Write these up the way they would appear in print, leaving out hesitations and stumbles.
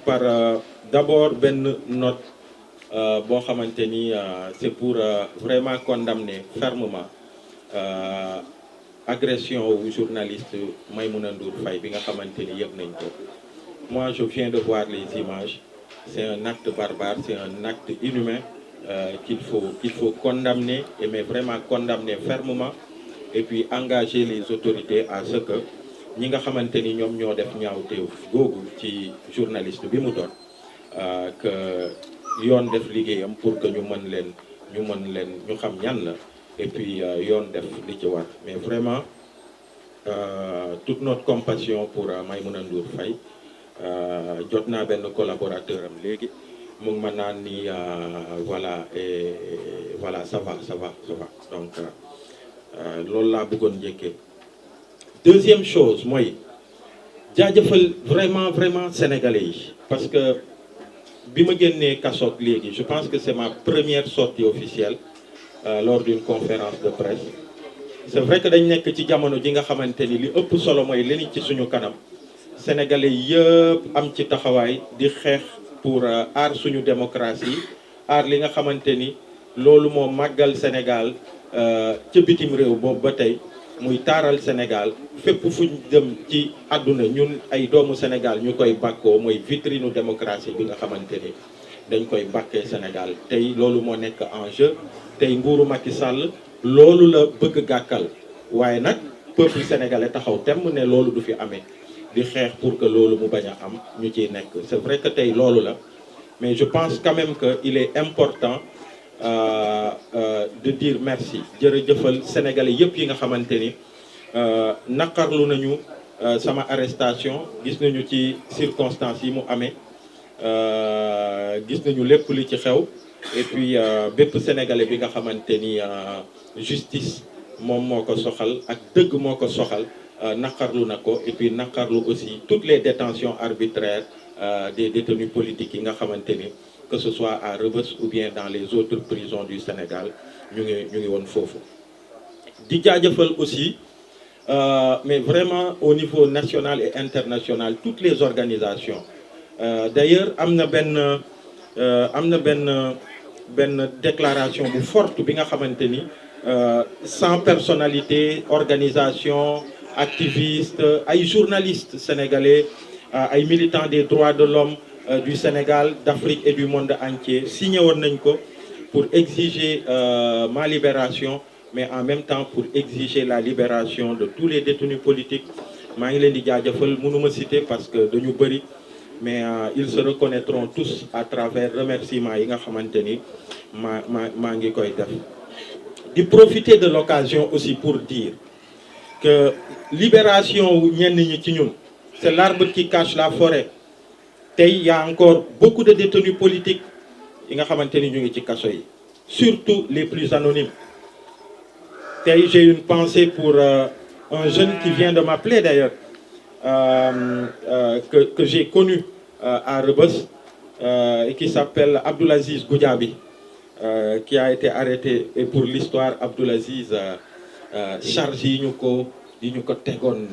par d'abord benn note boo xamante ni c'est pour vraiment condamner fermement agression wu journaliste Maïmouna Ndour Faye bi nga xamante ni yëg nañ ko. Moi je viens de voir les images, c'est un acte barbare, c'est un acte inhumain qu'il faut condamner, et mais vraiment condamner fermement, et puis engager les autorités à ce que ñi nga xamante ni ñoom ñoo def ñaawteef googu ci journaliste bi mu doon que yoon def liggéeyam pour que ñu xam ñan la, et puis yoon def li ci war. Mais vraiment toute notre compassion pour Maïmouna Ndour Faye. Jot naa benn collaborateur am léegi mu ngi ma naan ni voilà, et voilà, ça va donc loolu laa bëggoon njëkkee. Deuxième chose mooy jaajëfal vraiment sénégalais yi, parce que bi ma génnee kasoog léegi je pense que c'est ma première sortie officielle lors d'une conférence de presse. C'est vrai que dañ nekk ci jamono ji nga xamante ni li ëpp solo mooy li ci suñu kanam. Sénégalais yëpp am ci taxawaay di xeex pour aar suñu démocratie, aar li nga xamante ni loolu moo màggal Sénégal ca bitim réew boobu ba tey, muy taaral Sénégal fépp fuñ dem ci àdduna. Ñun ay doomu Sénégal ñu koy bàkkoo, mooy vitrine démocratie bi nga xamante ni dañ koy bàkkee Sénégal. Tey loolu moo nekk en jeu, tey nguuru Macky Sall loolu la bëgg gàkkal, waaye nag peuple sénégalais taxaw temm ne loolu du fi amee, di xeex pour que loolu mu bañ a am ñu ciy nekk. C'est vrai que tey loolu la, mais je pense quand même que il est important de dire merci, jërëjëfal sénégalais yëpp yi nga xamante ni naqarlu nañu sama arrestation, gis nañu ci circonstances yi mu amee, gis nañu lépp li ci xew, et puis bépp sénégalais bi nga xamante ni justice moom moo ko soxal ak dëgg moo ko soxal, naqarlu na ko. Et puis naqarlu aussi toutes les détentions arbitraires des détenus politiques yi nga xamante ni que ce soit à Rebeuss ou bien dans les autres prisons du Sénégal ñu ngi woon foofu. Di jaajëfal aussi mais vraiment au niveau national et international toutes les organisations. D'ailleurs am na benn déclaration bu forte bi nga xamante ni 100 personnalités, organisations, activistes, ay journalistes sénégalais, ay militants des droits de l'homme du Sénégal, d'Afrique et du monde entier signé woon nañ ko pour exiger ma libération, mais en même temps pour exiger la libération de tous les détenus politiques. Maa ngi leen di jaajëfal, mënuma citer parce que dañu bëri, mais ils se reconnaîtront tous à travers remerciements yi nga xamante ni maa ngi koy def. Di profiter de l'occasion aussi pour dire que libération wu ñenn ñi ci ñun, c'est l'arbre qui cache la forêt. Tey y a encore beaucoup de détenus politiques yi nga xamante ni ñu ngi ci kaso yi, surtout les plus anonymes. Tey j'ai une pensée pour un jeune qui vient de m'appeler d'ailleurs, que j'ai connu à Rebeuss, et qui s'appelle Abdoulaziz Goudiaby, qui a été arrêté. Et pour l'histoire, Abdoulaziz charge yi ñu ko tegoon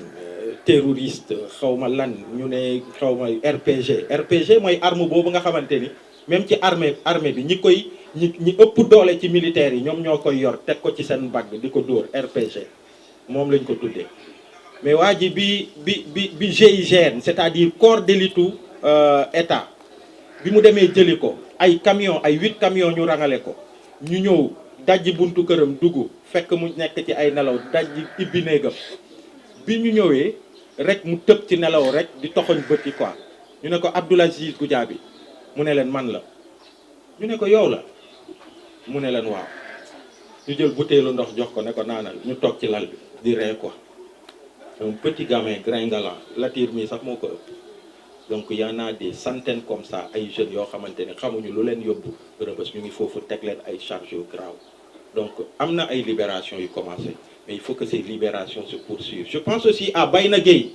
terroriste xawma lan, ñu ne xawma RPG mooy arme boobu nga xamante ni même ci armée bi ñi ëpp doole ci militaires yi ñoom ñoo koy yor teg ko ci seen bagg di ko dóor. RPG moom lañ ko tuddee. Mais waa ji bi GIGN, c'est-à-dire corps d'élitu état, bi mu demee jëli ko, ay 8 camions ñu rangale ko, ñu ñëw dajji buntu këram dugg fekk mu nekk ci ay nelaw, dajji ibbi néegam. Bi ñu ñëwee rek mu tëb ci nelaw rek di toxoñ bëti quoi. ñu ne ko Abdoulaziz Goudiaby, mu ne leen man la. ñu ne ko yow la, mu ne leen waaw. ñu jël butéelu ndox jox ko ne ko naanal, ñu toog ci lal bi di ree quoi. Un petit gamin gringalant, Latir mi sax moo ko ëpp. Donc y en a des centaines comme ça, ay jeunes yoo xamante ne xamuñu lu leen yóbbu Rebeuss, ñu ngi foofu teg leen ay charges yu grave. Donc am na ay libération yu commencé, mais il faut que ces libérations se poursuivent. Je pense aussi à Bayna Gueye,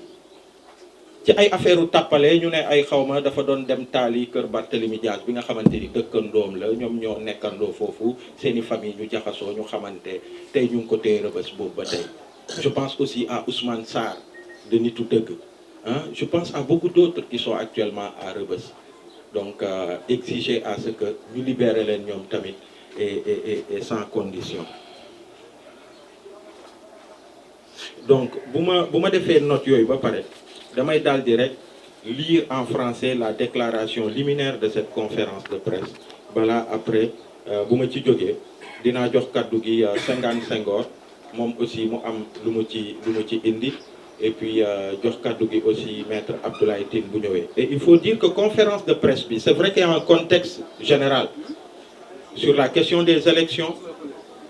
ci ay affaire u tàppale ñu ne ay xawma dafa doon dem taali kër Barthélémy Dias bi nga xamante ni dëkkandoom la, ñoom ñoo nekkandoo foofu, seeni famille ñu jaxasoo, ñu xamante, tey ñu ngi ko téye Rebeuss boobu ba tey. Je pense aussi à Ousmane Sarr de Nitu Dëgg. Je pense à beaucoup d'autres qui sont actuellement à Rebeuss. Donc, exiger à ce que nous libérions les gens tamit et sans condition. Donc, si je fais une note, je vais direct lire en français la déclaration liminaire de cette conférence de presse. Voilà, après, si je suis jógee dinaa jox kaddu gi 55 Senghor moom aussi mu am lu mu ci indi et puis jox kaddu gi aussi maître Abdoulaye Tine bu ñëwee. Et il faut dire que conférence de presse bi c'est vrai qu'il y a un contexte général sur la question des élections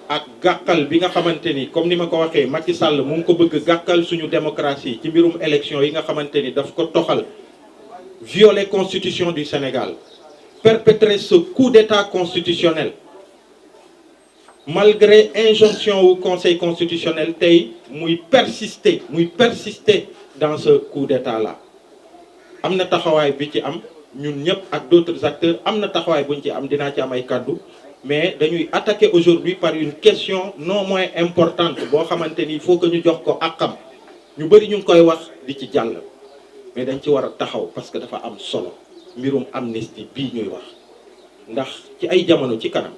ak gàkkal bi nga xamante ni comme ni ma ko waxee Macky Sall mu ngi ko bëgg gàkkal suñu démocratie ci mbirum élection yi nga xamante ni daf ko toxal violer constitution du Sénégal perpétrer ce coup d'état constitutionnel malgré injonction au Conseil constitutionnel tey muy persister dans ce coup d'état là am na taxawaay bi ci am ñun ñëpp ak d'autres acteurs am na taxawaay buñ ci am dinaa ci am ay kaddu mais dañuy attaquer aujourd'hui par une question non moins importante boo xamante ni il faut que ñu jox ko àqam ñu bëri ñu ngi koy wax di ci jàll mais dañ ci war a taxaw parce que dafa am solo mbirum amnistie bii ñuy wax ndax ci ay jamono ci kanam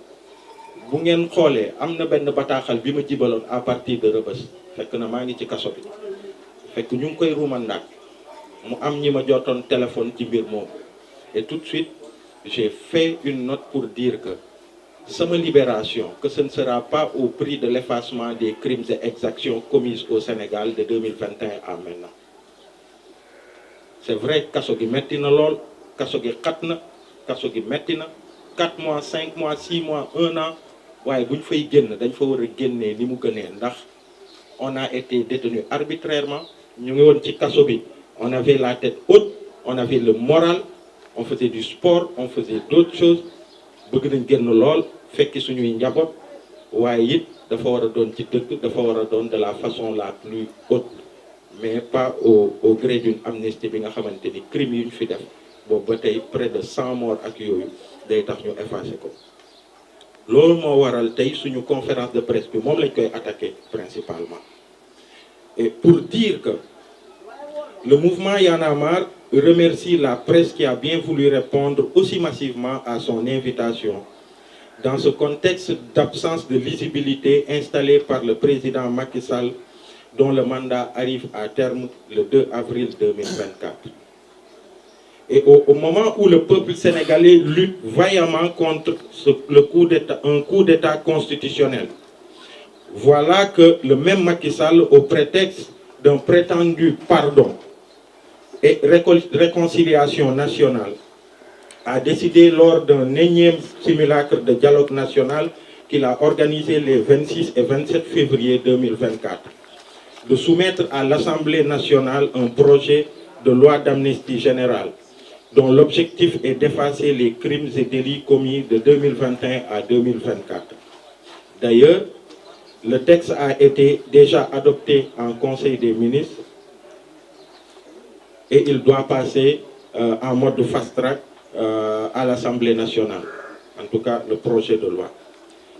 bu ngeen xoolee am na benn bataaxal bi ma jibaloon à partir de Rebeuss fekk na maa ngi ci kaso bi fekk ñu ngi koy ruumandaat mu am ñi ma jotoon téléphone ci mbir moom et tout de suite j'ai fait une note pour dire que sama libération que ce ne sera pas au prix de l'effacement des crimes et exactions commises au Sénégal de 2021 à maintenant. C'est vrai kaso gi metti na lool kaso gi xat na kaso gi metti na 4 mois 5 mois 6 mois 1 an waaye bu ñu fay génn dañ fa war a génnee ni mu gënee ndax on a été détenu arbitrairement ñu ngi woon ci kaso bi on avait la tête haute on avait le moral on faisait du sport on faisait d'autres choses bëgg nañ génn lool fekki suñuy njaboot waaye it dafa war a doon ci dëgg dafa war a doon de la façon la plus haute mais pas au gré d'une amnistie bi nga xamante ni crimes yi ñu fi def boobu ba tey près de 100 morts ak yooyu day tax ñu effacer ko loolu moo waral tey suñu conférence de presse bi moom lañ koy attaquer principalement et pour dire que le mouvement Y en a marre remercie la presse qui a bien voulu répondre aussi massivement à son invitation dans ce contexte d'absence de lisibilité installé par le président Macky Sall dont le mandat arrive à terme le 2 avril 2024. Et au moment où le peuple sénégalais lutte vaillamment contre un coup d'état constitutionnel, voilà que le même Macky Sall, au prétexte d'un prétendu pardon et réconciliation nationale, a décidé lors d'un énième simulacre de dialogue national qu'il a organisé les 26 et 27 février 2024, de soumettre à l'Assemblée nationale un projet de loi d'amnistie générale dont l'objectif est d'effacer les crimes et délits commis de 2021 à 2024. D'ailleurs, le texte a été déjà adopté en Conseil des ministres et il doit passer en mode fast-track à l'Assemblée nationale, en tout cas le projet de loi.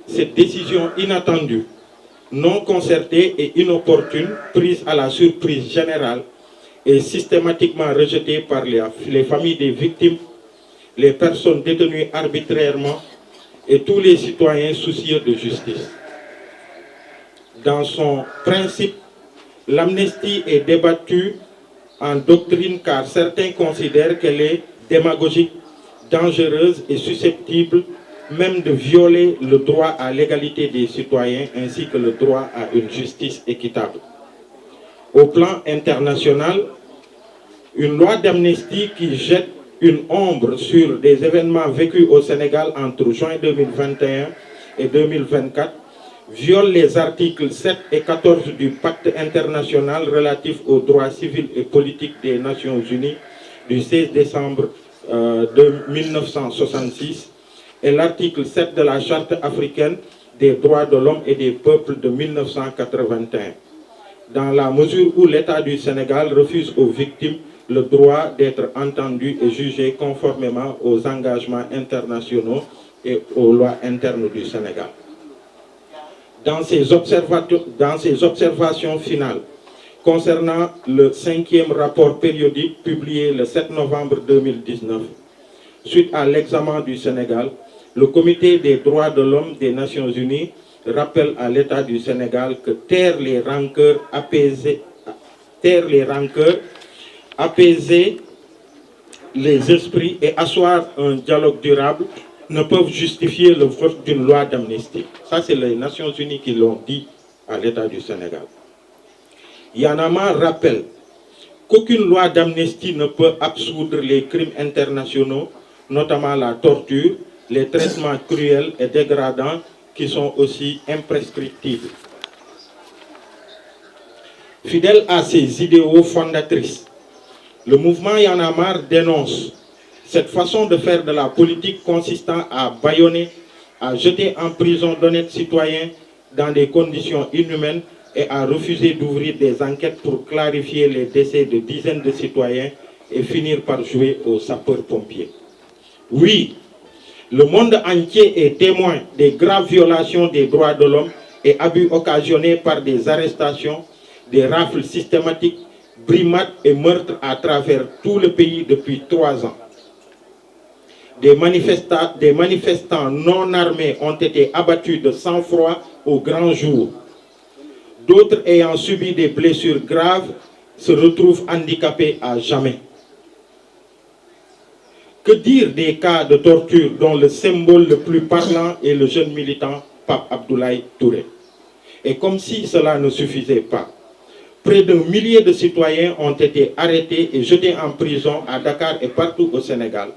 Cette décision inattendue, non concertée et inopportune, prise à la surprise générale, est systématiquement rejetée par les familles des victimes, les personnes détenues arbitrairement et tous les citoyens soucieux de justice. Dans son principe, l'amnistie est débattue en doctrine car certains considèrent qu'elle est démagogique, dangereuse et susceptible même de violer le droit à l'égalité des citoyens ainsi que le droit à une justice équitable. Au plan international, une loi d'amnistie qui jette une ombre sur des événements vécus au Sénégal entre juin 2021 et 2024 viole les articles 7 et 14 du Pacte international relatif aux droits civils et politiques des Nations Unies du 16 décembre 1966 et l'article 7 de la Charte africaine des droits de l'homme et des peuples de 1981, dans la mesure où l'État du Sénégal refuse aux victimes le droit d'être entendues et jugées conformément aux engagements internationaux et aux lois internes du Sénégal. Dans ses observations finales concernant le 5e rapport périodique publié le 7 novembre 2019, suite à l'examen du Sénégal, le Comité des droits de l'homme des Nations Unies rappelle à l'État du Sénégal que taire les rancœurs, apaiser les esprits et asseoir un dialogue durable ne peuvent justifier le vote d'une loi d'amnistie. Ça, c'est les Nations Unies qui l'ont dit à l'État du Sénégal. Y'en a marre rappelle qu'aucune loi d'amnistie ne peut absoudre les crimes internationaux, notamment la torture, les traitements cruels et dégradants qui sont aussi imprescriptibles. Fidèle à ses idéaux fondatrices, le mouvement Y en a marre dénonce cette façon de faire de la politique consistant à bâillonner, à jeter en prison d'honnêtes citoyens dans des conditions inhumaines et à refuser d'ouvrir des enquêtes pour clarifier les décès de dizaines de citoyens et finir par jouer aux sapeurs-pompiers. Oui, le monde entier est témoin des graves violations des droits de l'homme et abus occasionnés par des arrestations, des rafles systématiques, brimades et meurtres à travers tout le pays depuis 3 ans. Des manifestants non armés ont été abattus de sang-froid au grand jour. D'autres ayant subi des blessures graves se retrouvent handicapés à jamais. Que dire des cas de torture dont le symbole le plus parlant est le jeune militant Pape Abdoulaye Touré? Et comme si cela ne suffisait pas, près d'1 millier de citoyens ont été arrêtés et jetés en prison à Dakar et partout au Sénégal